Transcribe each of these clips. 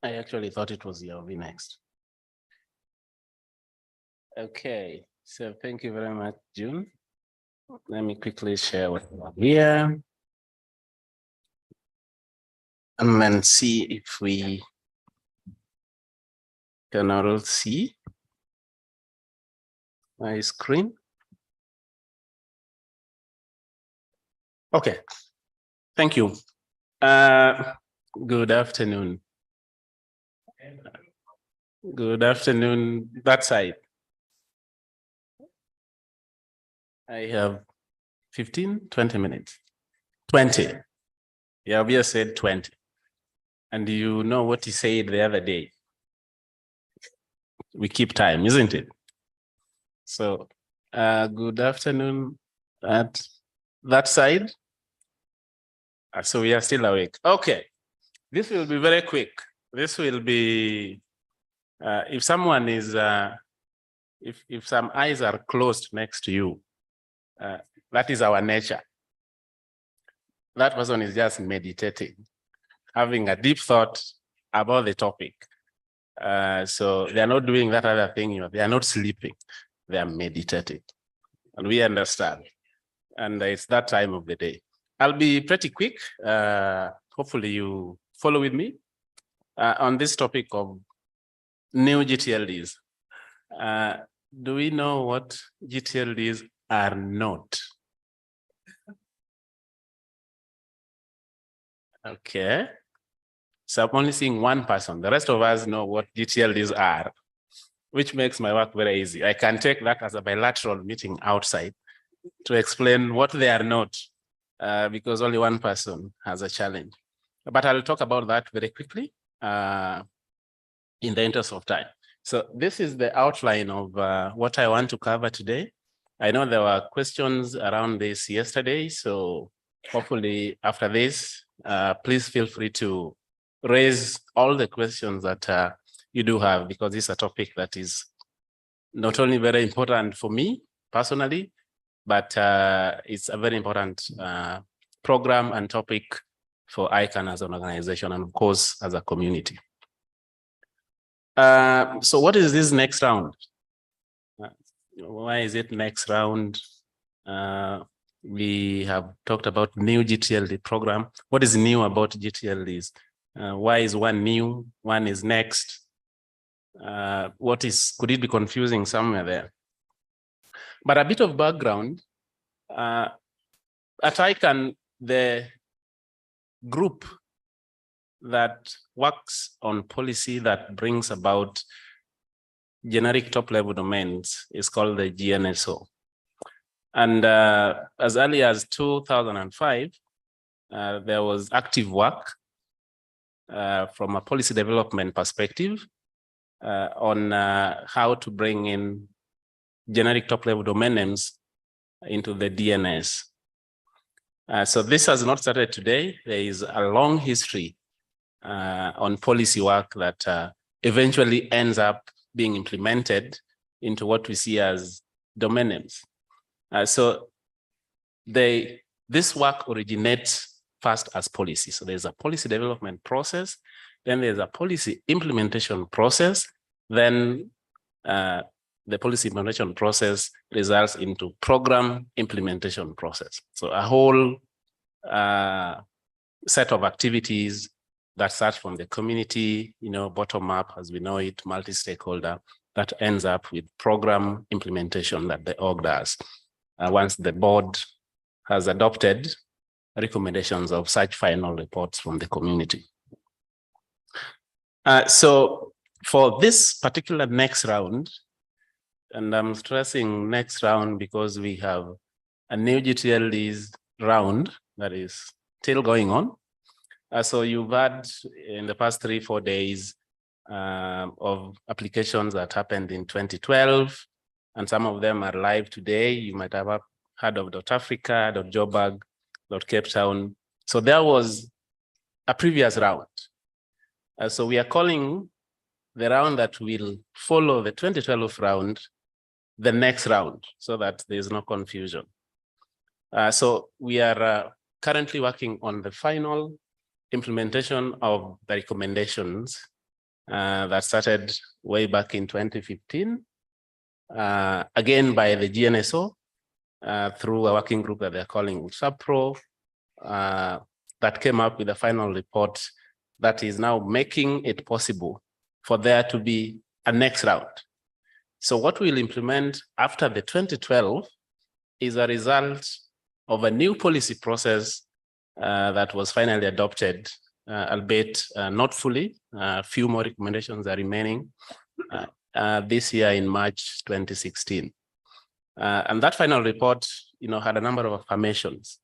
I actually thought it was your next. Okay, so thank you very much, June. Let me quickly share what we have here. And then see if we can all see my screen. Okay, thank you. Good afternoon. Good afternoon, that side. I have 15, 20 minutes. 20. Yeah, we said 20. And you know what he said the other day? We keep time, isn't it? So, good afternoon at that side. So we are still awake. Okay, this will be very quick. This will be, if someone is, if some eyes are closed next to you, that is our nature. That person is just meditating, having a deep thought about the topic. So they are not doing that other thing, they are not sleeping, they are meditating. And we understand. And it's that time of the day. I'll be pretty quick. Hopefully you follow with me on this topic of new gTLDs. Do we know what gTLDs are not? Okay. So I'm only seeing one person. The rest of us know what gTLDs are, which makes my work very easy. I can take that as a bilateral meeting outside to explain what they are not, because only one person has a challenge. But I'll talk about that very quickly in the interest of time. So this is the outline of what I want to cover today. I know there were questions around this yesterday, so hopefully after this, please feel free to raise all the questions that you do have, because this is a topic that is not only very important for me personally, but it's a very important program and topic for ICANN as an organization and of course as a community. So what is this next round? Why is it next round? We have talked about new gTLD program. What is new about gTLDs? Why is one new? One is next. Could it be confusing somewhere there? But a bit of background. At ICANN, the group that works on policy that brings about generic top-level domains is called the GNSO. And as early as 2005, there was active work from a policy development perspective on how to bring in generic top-level domain names into the DNS. So this has not started today. There is a long history on policy work that eventually ends up being implemented into what we see as domain names. So this work originates first as policy. So there's a policy development process, then there's a policy implementation process, then the policy implementation process results into program implementation process. So a whole set of activities that start from the community, bottom up as we know it, multi-stakeholder, that ends up with program implementation that the org does. Once the board has adopted recommendations of such final reports from the community. So for this particular next round, and I'm stressing next round because we have a new gTLDs round that is still going on. So you've had in the past 3-4 days of applications that happened in 2012, and some of them are live today. You might have heard of .Africa, .Joburg, .Cape Town. So there was a previous round. So we are calling the round that will follow the 2012 round the next round, so that there's no confusion. So we are currently working on the final implementation of the recommendations that started way back in 2015, again by the GNSO through a working group that they're calling SubPro, that came up with a final report that is now making it possible for there to be a next round. So what we'll implement after the 2012 is a result of a new policy process that was finally adopted, albeit not fully. A few more recommendations are remaining this year in March 2016. And that final report, had a number of affirmations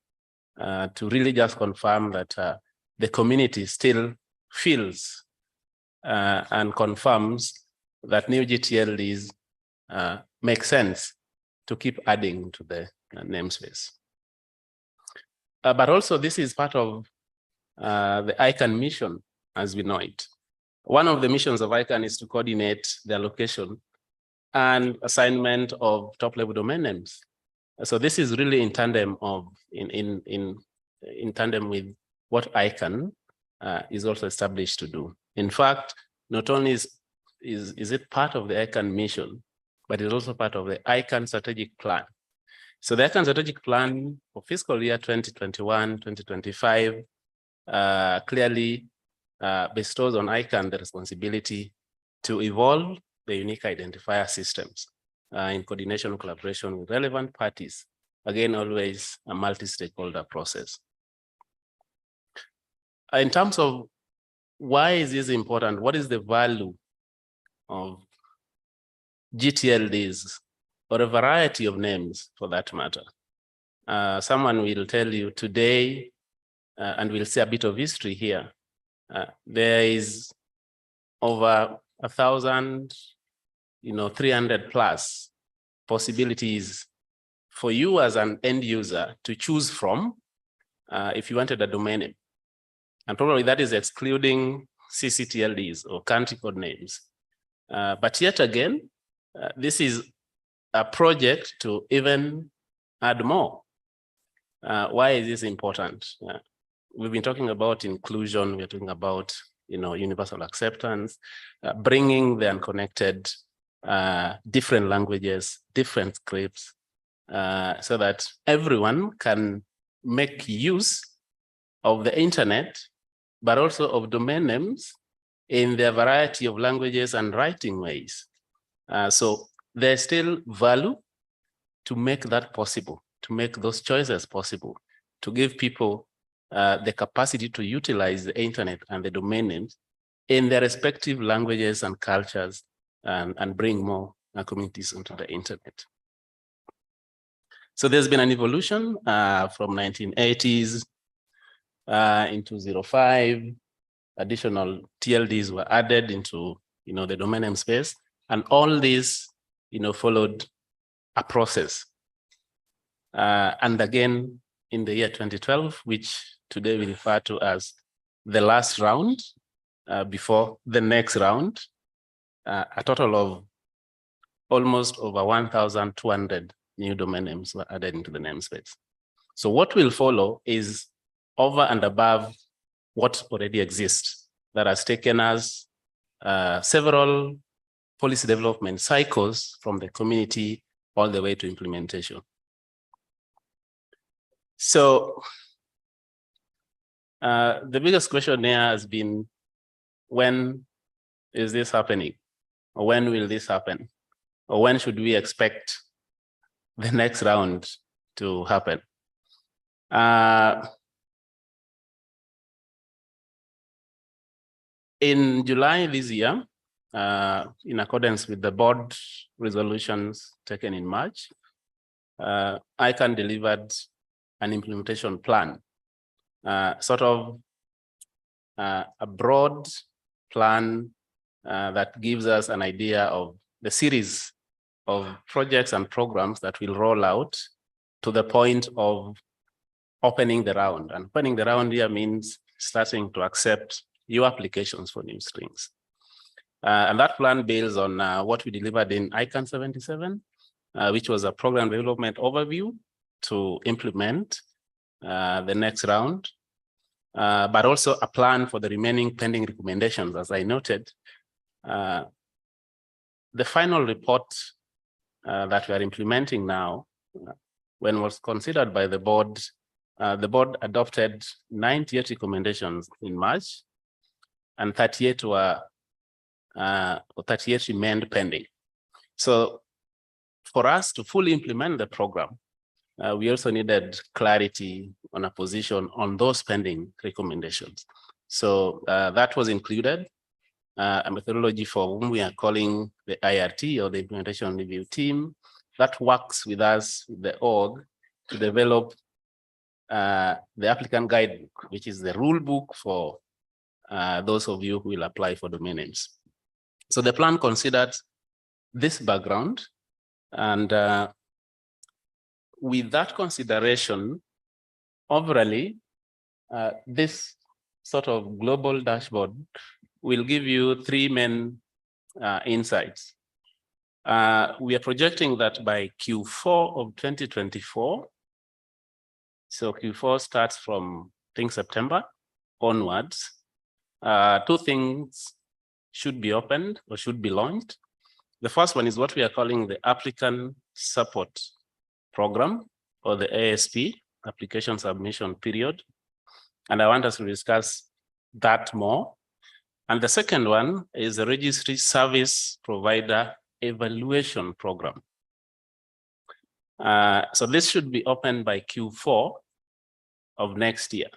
to really just confirm that the community still feels and confirms that new gTLDs make sense to keep adding to the namespace. But also this is part of the ICANN mission as we know it. One of the missions of ICANN is to coordinate the allocation and assignment of top-level domain names. So this is really in tandem in tandem with what ICANN is also established to do. In fact, not only is it part of the ICANN mission, but it's also part of the ICANN strategic plan. So the ICANN strategic plan for fiscal year 2021-2025 clearly bestows on ICANN the responsibility to evolve the unique identifier systems in coordination and collaboration with relevant parties. Again, always a multi-stakeholder process. In terms of why is this important, what is the value of gTLDs or a variety of names for that matter? Someone will tell you today, and we'll see a bit of history here. There is over 1,300 plus possibilities for you as an end user to choose from if you wanted a domain name. And probably that is excluding ccTLDs or country code names. But yet again, this is a project to even add more. Why is this important? We've been talking about inclusion. We're talking about universal acceptance, bringing the unconnected, different languages, different scripts, so that everyone can make use of the internet, but also of domain names in their variety of languages and writing ways. So there's still value to make that possible, to make those choices possible, to give people the capacity to utilize the internet and the domain names in their respective languages and cultures and bring more communities onto the internet. So there's been an evolution from 1980s into 05. Additional TLDs were added into the domain name space, and all these followed a process. And again, in the year 2012, which today we refer to as the last round before the next round, a total of almost over 1,200 new domain names were added into the namespace. So what will follow is over and above what already exists, that has taken us several policy development cycles from the community all the way to implementation. So the biggest question here has been, when is this happening? Or when will this happen? Or when should we expect the next round to happen? In July this year, in accordance with the board resolutions taken in March, ICANN delivered an implementation plan, sort of a broad plan that gives us an idea of the series of projects and programs that will roll out to the point of opening the round. And opening the round here means starting to accept new applications for new strings. And that plan builds on what we delivered in ICANN 77, which was a program development overview to implement the next round, but also a plan for the remaining pending recommendations, as I noted, The final report that we are implementing now, when was considered by the board adopted 98 recommendations in March, and 38 remained pending. So for us to fully implement the program, we also needed clarity on a position on those pending recommendations. So that was included, a methodology for whom we are calling the IRT, or the Implementation Review Team, that works with us, with the org, to develop the applicant guidebook, which is the rule book for those of you who will apply for domain names. So the plan considered this background, and with that consideration, overall, this sort of global dashboard will give you three main insights. We are projecting that by Q4 of 2024, so Q4 starts from, I think, September onwards, two things should be opened or should be launched. The first one is what we are calling the Applicant Support Program, or the ASP, Application Submission Period. And I want us to discuss that more. And the second one is the Registry Service Provider Evaluation Program. So this should be opened by Q4 of next year.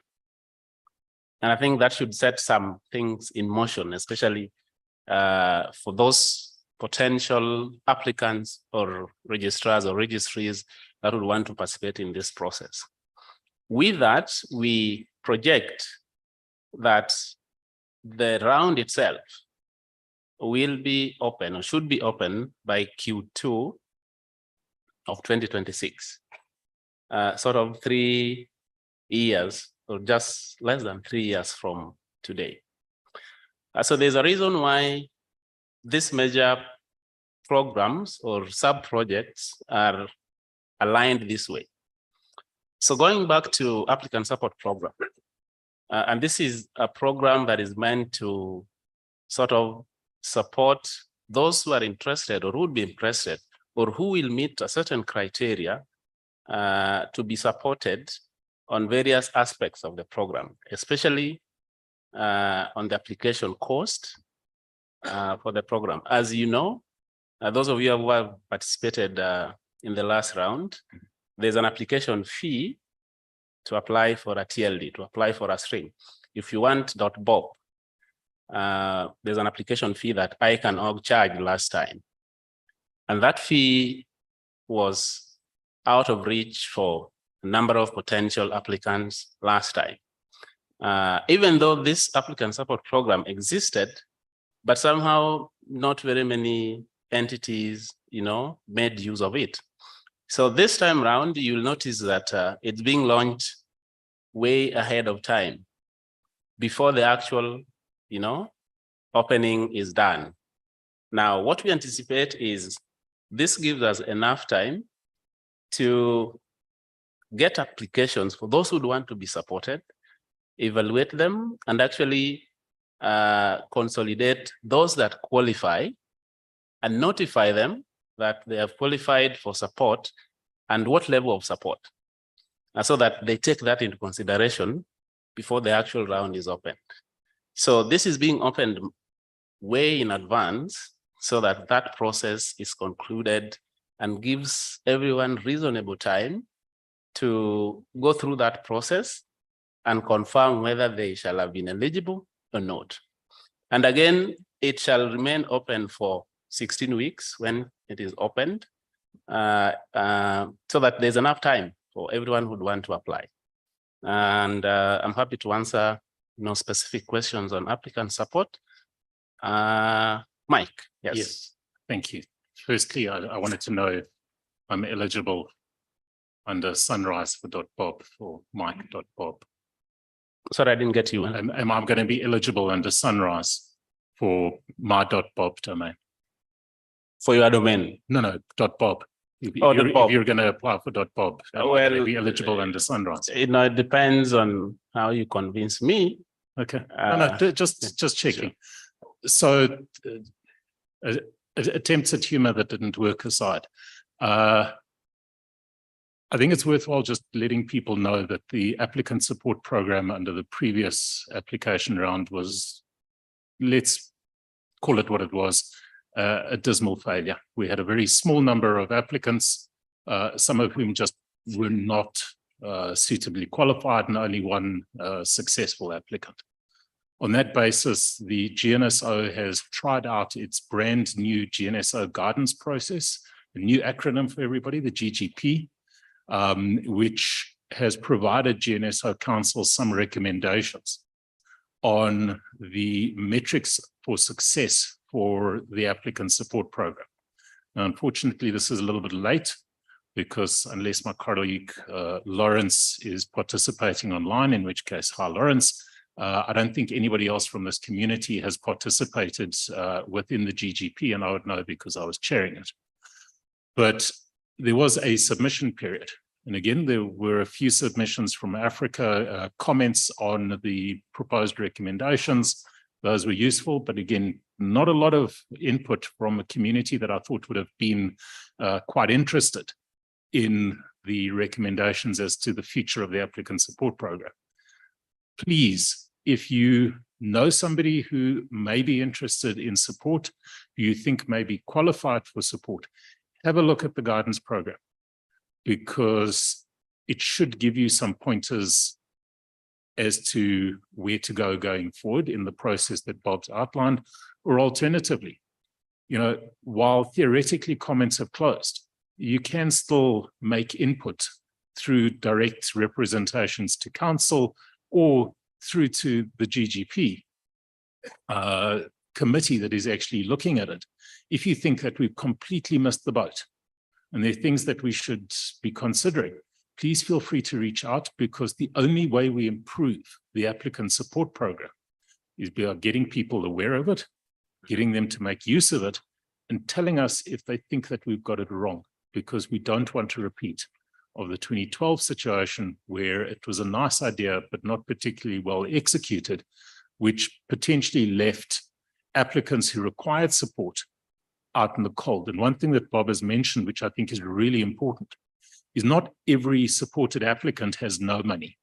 And I think that should set some things in motion, especially for those potential applicants or registrars or registries that would want to participate in this process. With that, we project that the round itself will be open, or should be open, by Q2 of 2026, sort of 3 years, or just less than 3 years from today. So there's a reason why these major programs or sub-projects are aligned this way. So going back to Applicant Support Program, and this is a program that is meant to sort of support those who are interested or would be interested or who will meet a certain criteria to be supported on various aspects of the program, especially on the application cost for the program. As you know, those of you who have participated in the last round, there's an application fee to apply for a TLD, to apply for a string. If you want .bob, there's an application fee that ICANN.org charged last time. And that fee was out of reach for a number of potential applicants last time. Even though this applicant support program existed, but somehow not very many entities, made use of it. So this time around, you'll notice that it's being launched way ahead of time, before the actual, opening is done. Now, what we anticipate is this gives us enough time to get applications for those who want to be supported, evaluate them, and actually consolidate those that qualify and notify them that they have qualified for support and what level of support, so that they take that into consideration before the actual round is opened. So this is being opened way in advance so that that process is concluded and gives everyone reasonable time to go through that process and confirm whether they shall have been eligible or not. And again, it shall remain open for 16 weeks when it is opened, so that there's enough time for everyone who'd want to apply. And I'm happy to answer specific questions on applicant support. Mike, yes. Yes, thank you. Firstly, I wanted to know if I'm eligible under Sunrise for .bob for Mike.bob. Sorry, I didn't get you. Am I going to be eligible under Sunrise for my .bob domain? For your domain? No, .bob. If you're going to apply for .bob, will you be eligible under Sunrise? It depends on how you convince me. Okay. No, just checking. Sure. So attempts at humor that didn't work aside. I think it's worthwhile just letting people know that the applicant support program under the previous application round was, let's call it what it was, a dismal failure. We had a very small number of applicants, some of whom just were not suitably qualified, and only one successful applicant. On that basis, the GNSO has tried out its brand new GNSO guidance process, a new acronym for everybody, the GGP, which has provided GNSO Council some recommendations on the metrics for success for the applicant support program. Now, unfortunately, this is a little bit late because unless my colleague Lawrence is participating online, in which case, hi Lawrence, I don't think anybody else from this community has participated within the GGP, and I would know because I was chairing it. But there was a submission period. And again, there were a few submissions from Africa, comments on the proposed recommendations. Those were useful, but again, not a lot of input from a community that I thought would have been quite interested in the recommendations as to the future of the applicant support program. Please, if you know somebody who may be interested in support, who you think may be qualified for support, have a look at the guidance program, because it should give you some pointers as to where to go going forward in the process that Bob's outlined. Or alternatively, while theoretically comments have closed, you can still make input through direct representations to council or through to the GGP committee that is actually looking at it. If you think that we've completely missed the boat and there are things that we should be considering, please feel free to reach out, because the only way we improve the applicant support program is by getting people aware of it, getting them to make use of it, and telling us if they think that we've got it wrong, because we don't want to repeat of the 2012 situation where it was a nice idea, but not particularly well executed, which potentially left applicants who required support out in the cold. And one thing that Bob has mentioned, which I think is really important, is not every supported applicant has no money,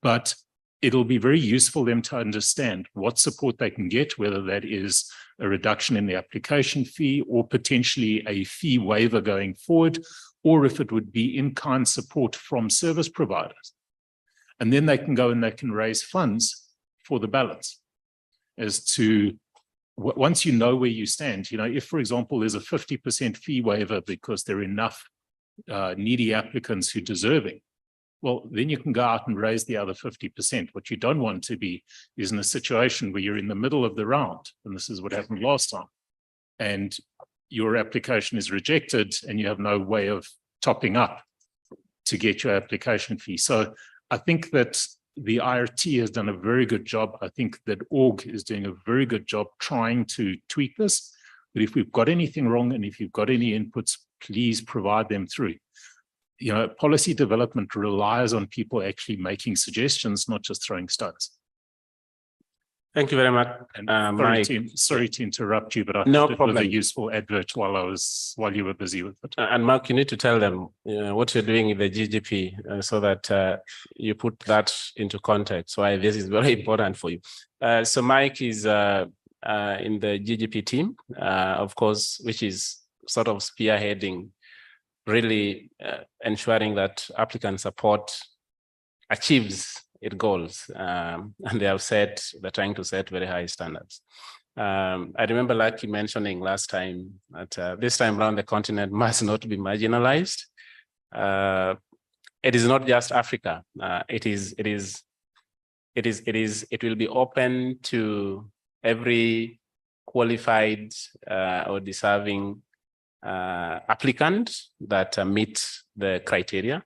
but it'll be very useful for them to understand what support they can get, whether that is a reduction in the application fee or potentially a fee waiver going forward, or if it would be in-kind support from service providers. And then they can go and they can raise funds for the balance. As to once you know where you stand, if, for example, there's a 50% fee waiver because there are enough needy applicants who are deserving, well, then you can go out and raise the other 50%. What you don't want to be is in a situation where you're in the middle of the round, and this is what happened last time, and your application is rejected and you have no way of topping up to get your application fee. So I think that the IRT has done a very good job. I think that org is doing a very good job trying to tweak this. But if we've got anything wrong and if you've got any inputs, please provide them through. Policy development relies on people actually making suggestions, not just throwing stones. Thank you very much, Mike. Sorry to interrupt you, but I No thought problem. it was a useful advert while you were busy with it. And Mark, you need to tell them what you're doing with the GGP so that you put that into context, why this is very important for you. So Mike is in the GGP team, of course, which is sort of spearheading, really ensuring that applicant support achieves its goals. And they're trying to set very high standards. I remember Lucky mentioning last time that this time around the continent must not be marginalized. It is not just Africa. It will be open to every qualified or deserving applicant that meet the criteria.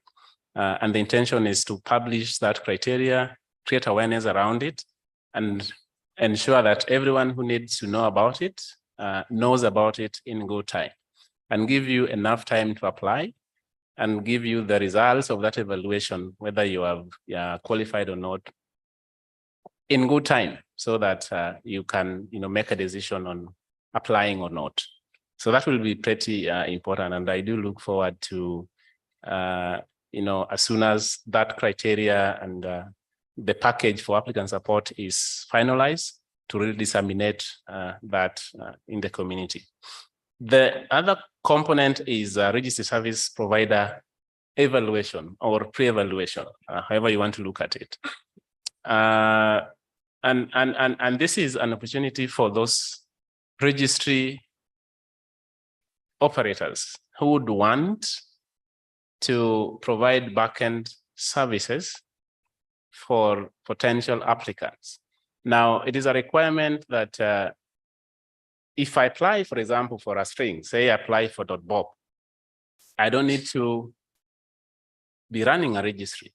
And the intention is to publish that criteria, create awareness around it, and ensure that everyone who needs to know about it knows about it in good time, and give you enough time to apply, and give you the results of that evaluation, whether you have qualified or not, in good time, so that you can make a decision on applying or not. So that will be pretty important. And I do look forward to, as soon as that criteria and the package for applicant support is finalized, to really disseminate that in the community. The other component is registry service provider evaluation or pre-evaluation, however you want to look at it. And this is an opportunity for those registry operators who would want to provide backend services for potential applicants. Now, it is a requirement that if I apply, for example, for a string, say I apply for .bob, I don't need to be running a registry.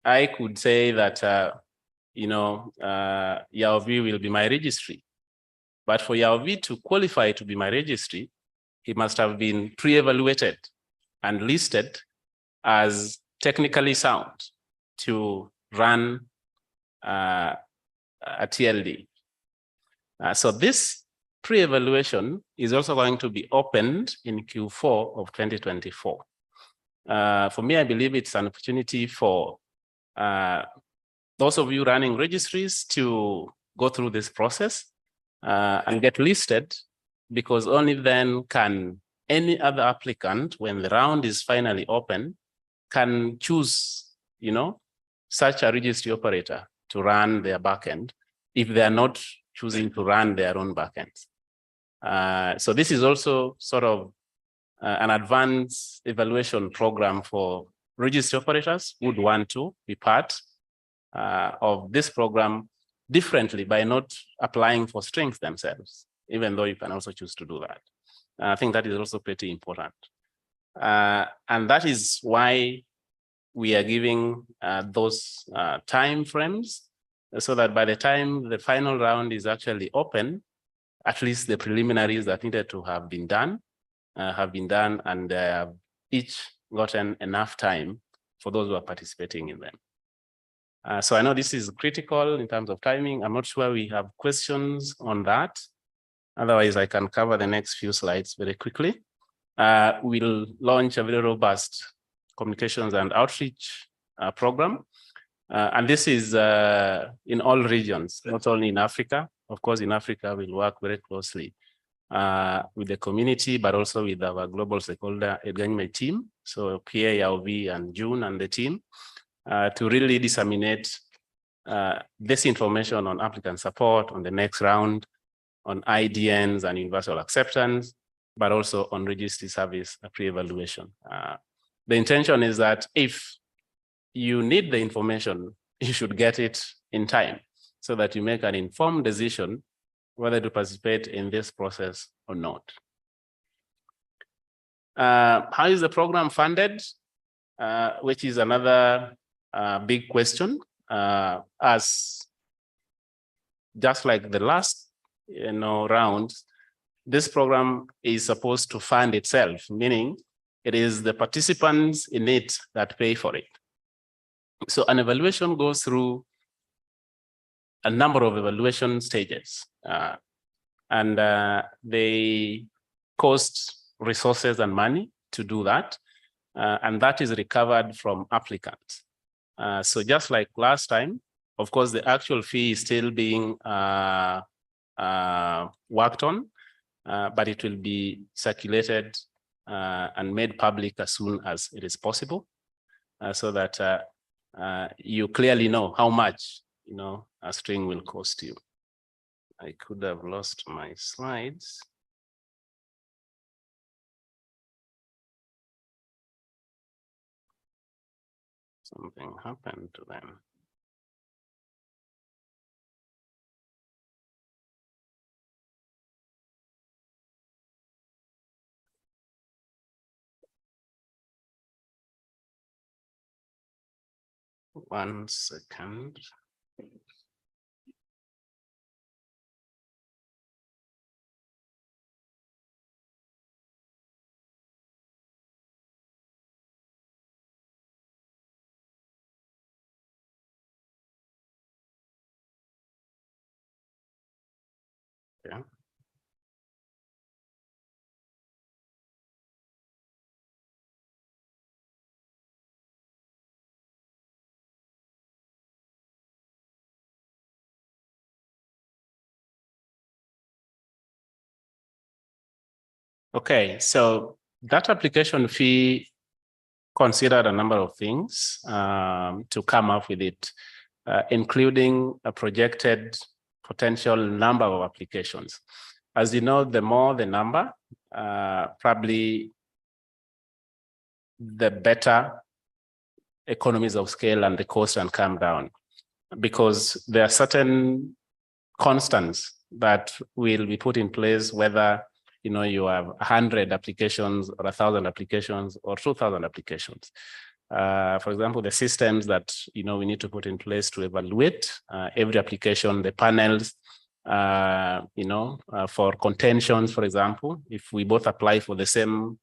I could say that, Yaovi will be my registry. But for Yaovi to qualify to be my registry, he must have been pre-evaluated and listed as technically sound to run a TLD. So this pre-evaluation is also going to be opened in Q4 of 2024. For me, I believe it's an opportunity for those of you running registries to go through this process and get listed, because only then can any other applicant, when the round is finally open, can choose, such a registry operator to run their backend if they are not choosing to run their own backends. So this is also sort of an advanced evaluation program for registry operators who would want to be part of this program differently by not applying for strings themselves, even though you can also choose to do that. I think that is also pretty important. And that is why we are giving those time frames, so that by the time the final round is actually open, at least the preliminaries that needed to have been done, and each gotten enough time for those who are participating in them. So I know this is critical in terms of timing. I'm not sure we have questions on that. Otherwise, I can cover the next few slides very quickly. We'll launch a very robust communications and outreach program. And this is in all regions, not only in Africa. Of course, in Africa, we'll work very closely with the community, but also with our global stakeholder engagement team. So Pierre, Yaovi, and June and the team to really disseminate this information on applicant support, on the next round, on IDNs and universal acceptance, but also on registry service pre-evaluation. The intention is that if you need the information, you should get it in time so that you make an informed decision whether to participate in this process or not. How is the program funded? Which is another big question. As just like the last round, this program is supposed to fund itself, meaning it is the participants in it that pay for it. So an evaluation goes through a number of evaluation stages, and they cost resources and money to do that, and that is recovered from applicants. So just like last time, of course, the actual fee is still being worked on, but it will be circulated and made public as soon as it is possible, so that you clearly know how much a string will cost you. I could have lost my slides. Something happened to them. One second. Yeah. Okay, so that application fee considered a number of things to come up with it, including a projected potential number of applications. As you know, the more the number, probably the better economies of scale and the cost can come down, because there are certain constants that will be put in place, whether you have 100 applications or 1,000 applications or 2,000 applications. For example, the systems that we need to put in place to evaluate every application, the panels, for contentions, for example, if we both apply for the same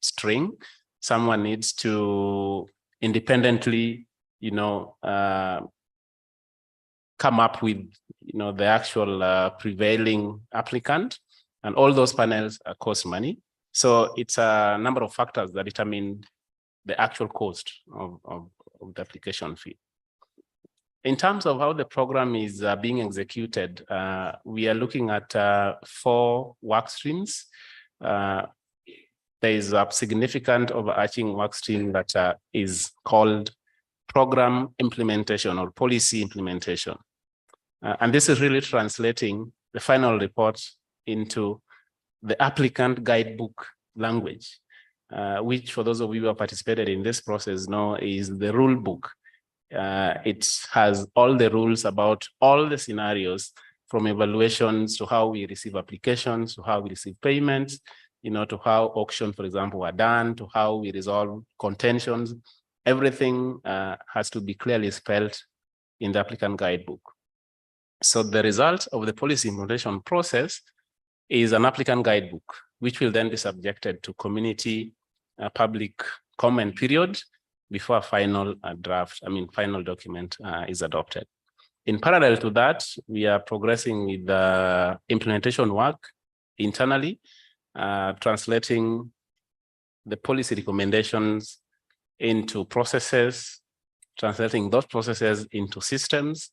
string, someone needs to independently, come up with, the actual prevailing applicant, and all those panels cost money. So it's a number of factors that determine the actual cost of the application fee. In terms of how the program is being executed, we are looking at 4 work streams. There is a significant overarching work stream that is called program implementation or policy implementation. And this is really translating the final report into the applicant guidebook language, which for those of you who have participated in this process know is the rule book. It has all the rules about all the scenarios, from evaluations to how we receive applications, to how we receive payments, to how auctions, for example, are done, to how we resolve contentions. Everything has to be clearly spelled in the applicant guidebook. So the result of the policy implementation process is an applicant guidebook, which will then be subjected to community public comment period before a final final document is adopted. In parallel to that, we are progressing with the implementation work internally, translating the policy recommendations into processes, translating those processes into systems,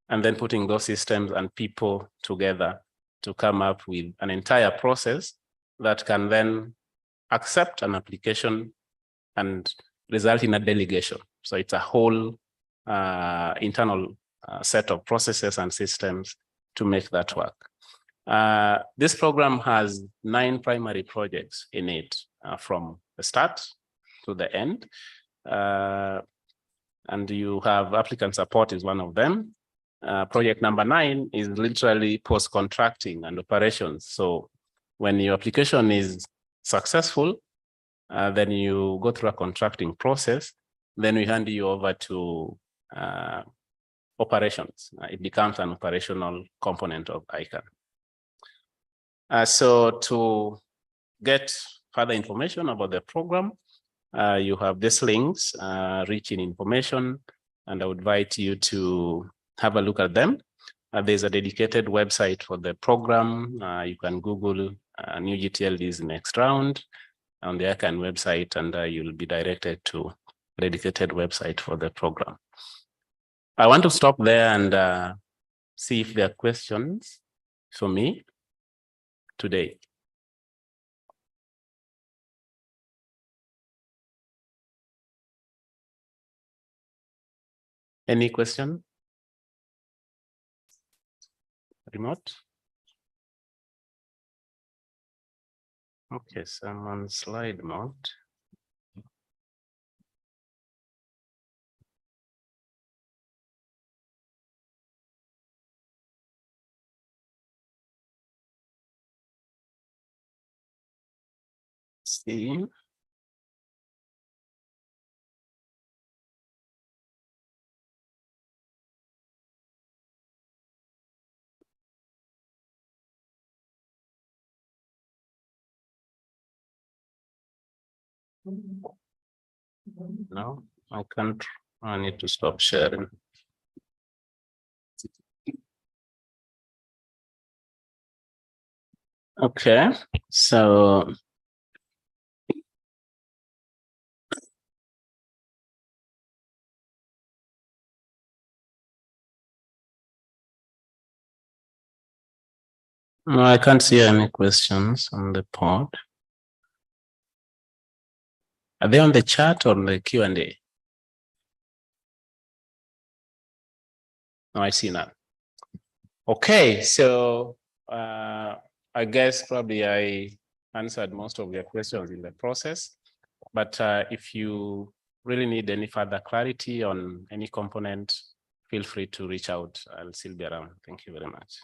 and then putting those systems and people together to come up with an entire process that can then accept an application and result in a delegation. So it's a whole internal set of processes and systems to make that work. This program has 9 primary projects in it, from the start to the end. And you have applicant support is one of them. Project number 9 is literally post-contracting and operations. So when your application is successful, then you go through a contracting process, then we hand you over to operations. It becomes an operational component of ICANN. So to get further information about the program, you have these links rich in information, and I would invite you to have a look at them. There's a dedicated website for the program. You can Google new gTLDs next round on the ICANN website, and you'll be directed to a dedicated website for the program. I want to stop there and see if there are questions for me today. Any question? Remote? Okay, so I'm on slide mode. See. No, I can't. I need to stop sharing. Okay, so No, I can't see any questions on the pod. Are they on the chat or on the Q&A? No, I see none. Okay, so I guess probably I answered most of your questions in the process, but if you really need any further clarity on any component, feel free to reach out. I'll still be around. Thank you very much.